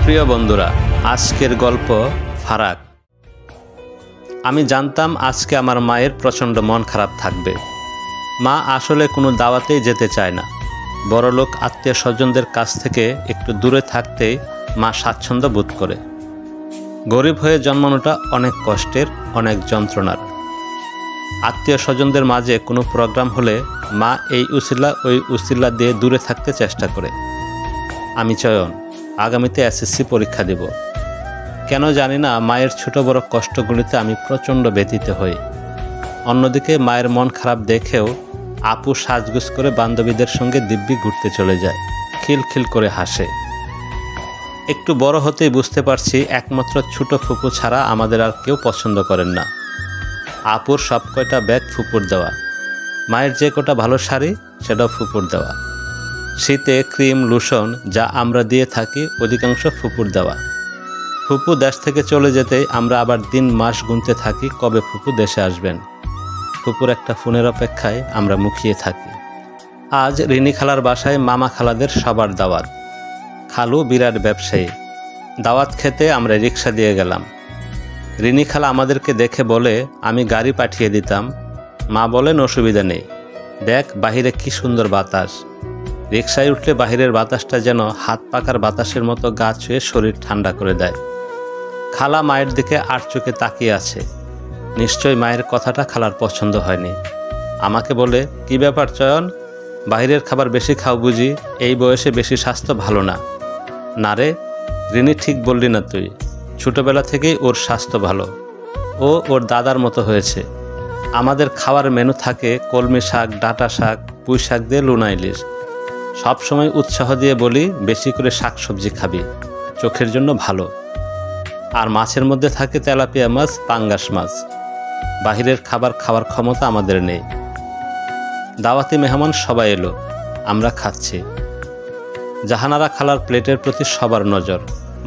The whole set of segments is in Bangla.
প্রিয় বন্ধুরা, আজকের গল্প ফারাক। আমি জানতাম আজকে আমার মায়ের প্রচণ্ড মন খারাপ থাকবে। মা আসলে কোনো দাওয়াতেই যেতে চায় না। বড়লোক আত্মীয় স্বজনদের কাছ থেকে একটু দূরে থাকতেই মা স্বাচ্ছন্দ্য বোধ করে। গরিব হয়ে জন্মানোটা অনেক কষ্টের, অনেক যন্ত্রণার। আত্মীয় স্বজনদের মাঝে কোনো প্রোগ্রাম হলে মা এই উসিলা ওই উসিলা দিয়ে দূরে থাকতে চেষ্টা করে। আমি চয়ন, আগামীতে এসএসসি পরীক্ষা দেব। কেন জানি না, মায়ের ছোট বড় কষ্টগুলিতে আমি প্রচণ্ড ব্যথিত হই। অন্যদিকে মায়ের মন খারাপ দেখেও আপু সাজগুজ করে বান্ধবীদের সঙ্গে দিব্যি ঘুরতে চলে যায়, খিলখিল করে হাসে। একটু বড় হতেই বুঝতে পারছি একমাত্র ছোট ফুপু ছাড়া আমাদের আর কেউ পছন্দ করেন না। আপুর সব কয়টা ব্যাগ ফুপুর দেওয়া, মায়ের যে কটা ভালো শাড়ি সেটাও ফুপুর দেওয়া। শীতে ক্রিম লোশন যা আমরা দিয়ে থাকি অধিকাংশ ফুপুর দেওয়া। ফুপু দেশ থেকে চলে যেতেই আমরা আবার দিন মাস গুনতে থাকি কবে ফুপু দেশে আসবেন। ফুপুর একটা ফোনের অপেক্ষায় আমরা মুখিয়ে থাকি। আজ রিনি খালার বাসায় মামা খালাদের সবার দাওয়াত। খালু বিরাট ব্যবসায়ী। দাওয়াত খেতে আমরা রিক্সা দিয়ে গেলাম। রিনি খালা আমাদেরকে দেখে বলে আমি গাড়ি পাঠিয়ে দিতাম। মা বলেন অসুবিধা নেই, দেখ বাহিরে কি সুন্দর বাতাস। রিক্সায় উঠলে বাহিরের বাতাসটা যেন হাত পাকার বাতাসের মতো গা ছুঁয়ে শরীর ঠান্ডা করে দেয়। খালা মায়ের দিকে আর চোখে তাকিয়ে আছে। নিশ্চয়ই মায়ের কথাটা খালার পছন্দ হয়নি। আমাকে বলে, কি ব্যাপার চয়ন, বাহিরের খাবার বেশি খাও বুঝি? এই বয়সে বেশি স্বাস্থ্য ভালো না। না রে রিনি, ঠিক বললি না তুই। ছোটোবেলা থেকেই ওর স্বাস্থ্য ভালো। ও ওর দাদার মতো হয়েছে। আমাদের খাওয়ার মেনু থাকে কলমি শাক, ডাঁটা শাক, পুঁই শাক দিয়ে লুনা ইলিশ। সবসময় উৎসাহ দিয়ে বলি বেশি করে শাক সবজি খাবি, চোখের জন্য ভালো। আর মাছের মধ্যে থাকে তেলাপিয়া মাছ, পাঙ্গাস মাছ। বাহিরের খাবার খাওয়ার ক্ষমতা আমাদের নেই। দাওয়াতি মেহমান সবাই এলো, আমরা খাচ্ছি। জাহানারা খালার প্লেটের প্রতি সবার নজর।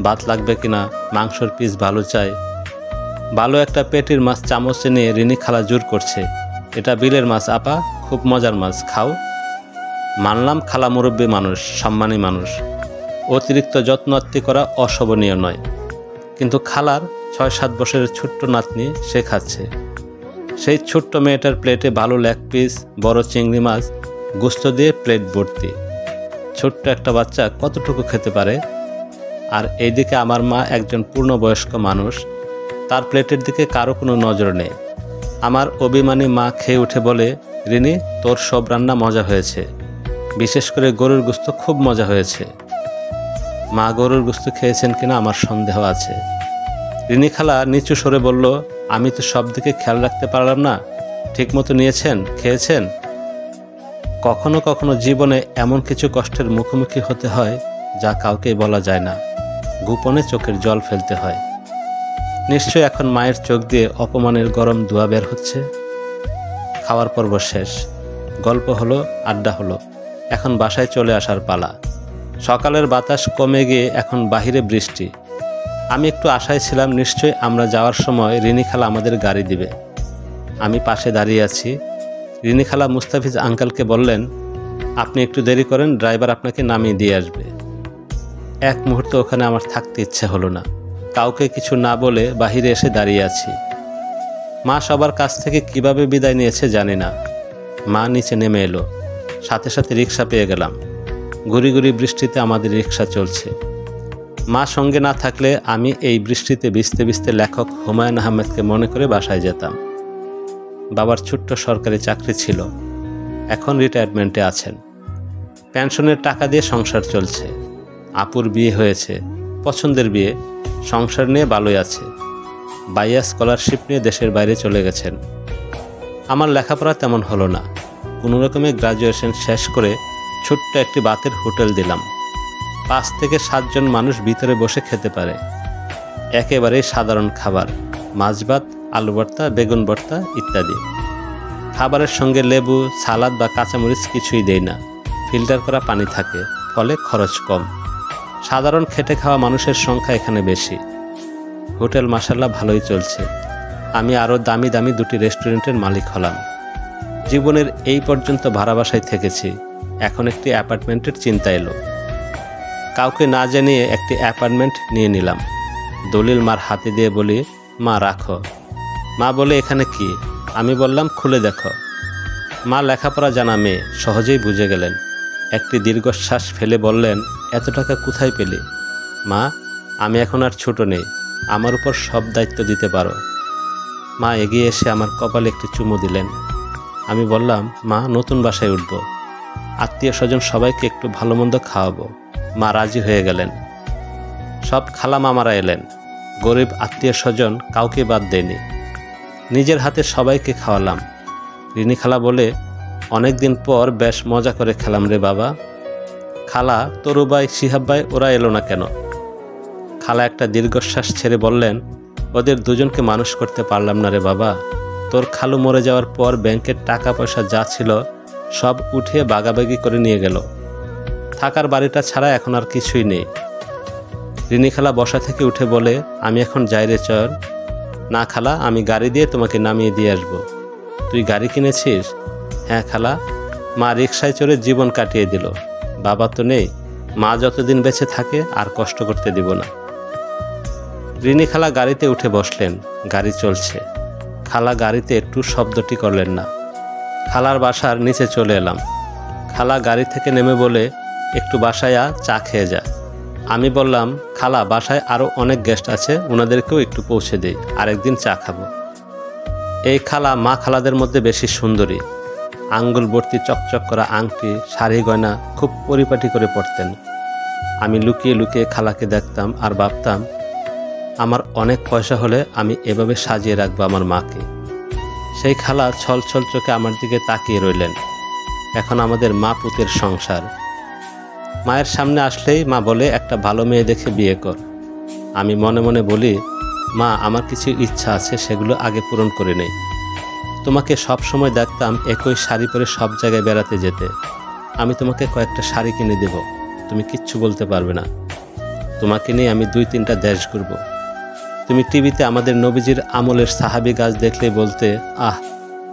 ভাত লাগবে কিনা, মাংসর পিস ভালো চাই। ভালো একটা পেটির মাছ চামচে নিয়ে রিনি খালা জোর করছে, এটা বিলের মাছ আপা, খুব মজার মাছ, খাও। মানলাম খালা মুরব্বী মানুষ, সম্মানী মানুষ, অতিরিক্ত যত্ন আত্তি করা অশোভনীয় নয়। কিন্তু খালার ৬-৭ বছরের ছোট্ট নাতনি, সে খাচ্ছে। সেই ছোট্ট মেয়েটার প্লেটে ভালো লেগ পিস, বড় চিংড়ি মাছ, গোস্ত দিয়ে প্লেট ভর্তি। ছোট্ট একটা বাচ্চা কতটুকু খেতে পারে? আর এইদিকে আমার মা একজন পূর্ণবয়স্ক মানুষ, তার প্লেটের দিকে কারো কোনো নজর নেই। আমার অভিমানী মা খেয়ে উঠে বলে, রিনি তোর সব রান্না মজা হয়েছে, বিশেষ করে গরুর গোস্ত খুব মজা হয়েছে। মা গরুর গোস্ত খেয়েছেন কিনা আমার সন্দেহ আছে। রিনি খালা নিচু সরে বলল, আমি তো সব দিকে খেয়াল রাখতে পারলাম না, ঠিকমতো নিয়েছেন, খেয়েছেন? কখনো কখনো জীবনে এমন কিছু কষ্টের মুখোমুখি হতে হয় যা কাউকেই বলা যায় না, গোপনে চোখের জল ফেলতে হয়। নিশ্চয় এখন মায়ের চোখ দিয়ে অপমানের গরম ধোঁয়া বের হচ্ছে। খাওয়ার পর্ব শেষ, গল্প হলো, আড্ডা হলো, এখন বাসায় চলে আসার পালা। সকালের বাতাস কমে গিয়ে এখন বাহিরে বৃষ্টি। আমি একটু আশায় ছিলাম নিশ্চয়ই আমরা যাওয়ার সময় রিনি খালা আমাদের গাড়ি দিবে। আমি পাশে দাঁড়িয়ে আছি। রিনি খালা মুস্তাফিজ আঙ্কেলকে বললেন, আপনি একটু দেরি করেন, ড্রাইভার আপনাকে নামিয়ে দিয়ে আসবে। এক মুহূর্ত ওখানে আমার থাকতে ইচ্ছে হলো না। কাউকে কিছু না বলে বাহিরে এসে দাঁড়িয়ে আছি। মা সবার কাছ থেকে কিভাবে বিদায় নিয়েছে জানি না। মা নিচে নেমে এলো, সাথে সাথে রিক্সা পেয়ে গেলাম। গুড়ি গুড়ি বৃষ্টিতে আমাদের রিক্সা চলছে। মা সঙ্গে না থাকলে আমি এই বৃষ্টিতে ভিজতে ভিজতে লেখক হুমায়ুন আহমেদকে মনে করে বাসায় যেতাম। বাবার ছোট্ট সরকারি চাকরি ছিল, এখন রিটায়ারমেন্টে আছেন। পেনশনের টাকা দিয়ে সংসার চলছে। আপুর বিয়ে হয়েছে, পছন্দের বিয়ে, সংসার নিয়ে ভালোই আছে। বাইয়া স্কলারশিপ নিয়ে দেশের বাইরে চলে গেছেন। আমার লেখাপড়া তেমন হলো না। কোনো রকমে গ্রাজুয়েশন শেষ করে ছোট্ট একটি বাতের হোটেল দিলাম। 5 থেকে 7 জন মানুষ ভিতরে বসে খেতে পারে। একেবারেই সাধারণ খাবার, মাছ ভাত, আলু ভর্তা, বেগুন ভর্তা ইত্যাদি। খাবারের সঙ্গে লেবু, সালাদ বা কাঁচামরিচ কিছুই দেই না। ফিল্টার করা পানি থাকে, ফলে খরচ কম। সাধারণ খেটে খাওয়া মানুষের সংখ্যা এখানে বেশি। হোটেল মাশাআল্লাহ ভালোই চলছে। আমি আরও দামি দামি 2টি রেস্টুরেন্টের মালিক হলাম। জীবনের এই পর্যন্ত ভাড়া বাসায় থেকেছি, এখন একটি অ্যাপার্টমেন্টের চিন্তা এলো। কাউকে না জানিয়ে একটি অ্যাপার্টমেন্ট নিয়ে নিলাম। দলিল মার হাতে দিয়ে বলি, মা রাখো। মা বলে, এখানে কি? আমি বললাম, খুলে দেখো। মা লেখাপড়া জানা মেয়ে, সহজেই বুঝে গেলেন। একটি দীর্ঘশ্বাস ফেলে বললেন, এত টাকা কোথায় পেলে? মা, আমি এখন আর ছোট নেই, আমার উপর সব দায়িত্ব দিতে পারো। মা এগিয়ে এসে আমার কপালে একটি চুমু দিলেন। আমি বললাম, মা নতুন বাসায় উঠব, আত্মীয় স্বজন সবাইকে একটু ভালো মন্দ খাওয়াবো। মা রাজি হয়ে গেলেন। সব খালা মামারা এলেন, গরিব আত্মীয় স্বজন কাউকে বাদ দেয়নি। নিজের হাতে সবাইকে খাওয়ালাম। রিনি খালা বলে, অনেক দিন পর বেশ মজা করে খেলাম রে বাবা। খালা, তরু ভাই, শিহাব ভাই ওরা এলো না কেন? খালা একটা দীর্ঘশ্বাস ছেড়ে বললেন, ওদের দুজনকে মানুষ করতে পারলাম না রে বাবা। তোর খালু মরে যাওয়ার পর ব্যাংকের টাকা পয়সা যা ছিল সব উঠিয়ে বাগাবাগি করে নিয়ে গেল। থাকার বাড়িটা ছাড়া এখন আর কিছুই নেই। রিনি খালা বসা থেকে উঠে বলে, আমি এখন যাই রে চয়ন। না খালা, আমি গাড়ি দিয়ে তোমাকে নামিয়ে দিয়ে আসবো। তুই গাড়ি কিনেছিস? হ্যাঁ খালা। মা রিকশায় চড়ে জীবন কাটিয়ে দিল। বাবা তো নেই, মা যতদিন বেঁচে থাকে আর কষ্ট করতে দিব না। রিনি খালা গাড়িতে উঠে বসলেন। গাড়ি চলছে। খালা গাড়িতে একটু শব্দটি করলেন না। খালার বাসার নিচে চলে এলাম। খালা গাড়ি থেকে নেমে বলে, একটু বাসায় চা খেয়ে যা। আমি বললাম, খালা বাসায় আরও অনেক গেস্ট আছে, ওনাদেরকেও একটু পৌঁছে দিই, আরেকদিন চা খাবো। এই খালা মা খালাদের মধ্যে বেশি সুন্দরী। আঙ্গুল ভর্তি চকচক করা আংটি, শাড়ি গয়না খুব পরিপাটি করে পরতেন। আমি লুকিয়ে লুকিয়ে খালাকে দেখতাম আর ভাবতাম, আমার অনেক পয়সা হলে আমি এভাবে সাজিয়ে রাখবো আমার মাকে। সেই খালা ছল ছল চোখে আমার দিকে তাকিয়ে রইলেন। এখন আমাদের মা পুতের সংসার। মায়ের সামনে আসলেই মা বলে, একটা ভালো মেয়ে দেখে বিয়ে কর। আমি মনে মনে বলি, মা আমার কিছু ইচ্ছা আছে, সেগুলো আগে পূরণ করে নেই। তোমাকে সব সময় দেখতাম একই শাড়ি পরে সব জায়গায় বেড়াতে যেতে। আমি তোমাকে কয়েকটা শাড়ি কিনে দেব, তুমি কিচ্ছু বলতে পারবে না। তোমাকে নিয়ে আমি 2-3টা দেশ ঘুরব। তুমি টিভিতে আমাদের নবীজির আমলের সাহাবী গাছ দেখলেই বলতে, আহ,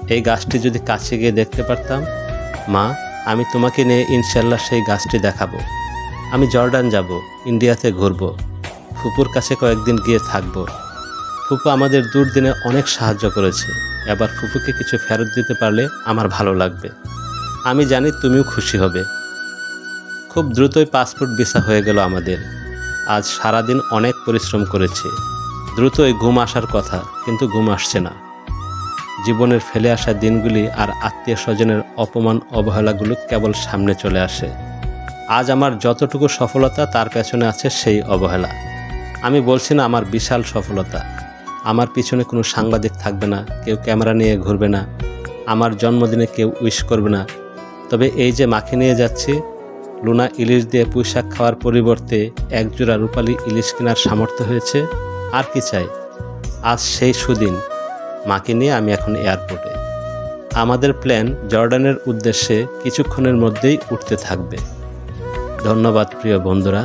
এই গাছটি যদি কাছে গিয়ে দেখতে পারতাম। মা, আমি তোমাকে নিয়ে ইনশাল্লাহ সেই গাছটি দেখাবো। আমি জর্ডান যাব, ইন্ডিয়াতে ঘুরব, ফুপুর কাছে কয়েকদিন গিয়ে থাকব। ফুপু আমাদের দুর্দিনে অনেক সাহায্য করেছে। এবার ফুপুকে কিছু ফেরত দিতে পারলে আমার ভালো লাগবে। আমি জানি তুমিও খুশি হবে। খুব দ্রুতই পাসপোর্ট ভিসা হয়ে গেল আমাদের। আজ সারাদিন অনেক পরিশ্রম করেছি। দ্রুতই ঘুম আসার কথা, কিন্তু ঘুম আসছে না। জীবনের ফেলে আসা দিনগুলি আর আত্মীয় স্বজনের অপমান অবহেলাগুলো কেবল সামনে চলে আসে। আজ আমার যতটুকু সফলতা তার পেছনে আছে সেই অবহেলা। আমি বলছি না আমার বিশাল সফলতা। আমার পিছনে কোনো সাংবাদিক থাকবে না, কেউ ক্যামেরা নিয়ে ঘুরবে না, আমার জন্মদিনে কেউ উইশ করবে না। তবে এই যে মাকে নিয়ে যাচ্ছি, লুনা ইলিশ দিয়ে পুঁইশাক খাওয়ার পরিবর্তে একজোড়া রূপালী ইলিশ কেনার সামর্থ্য হয়েছে। আর কি চাই? আজ সেই সুদিন। মাকে নিয়ে আমি এখন এয়ারপোর্টে। আমাদের প্ল্যান জর্ডানের উদ্দেশ্যে কিছুক্ষণের মধ্যেই উঠতে থাকবে। ধন্যবাদ প্রিয় বন্ধুরা।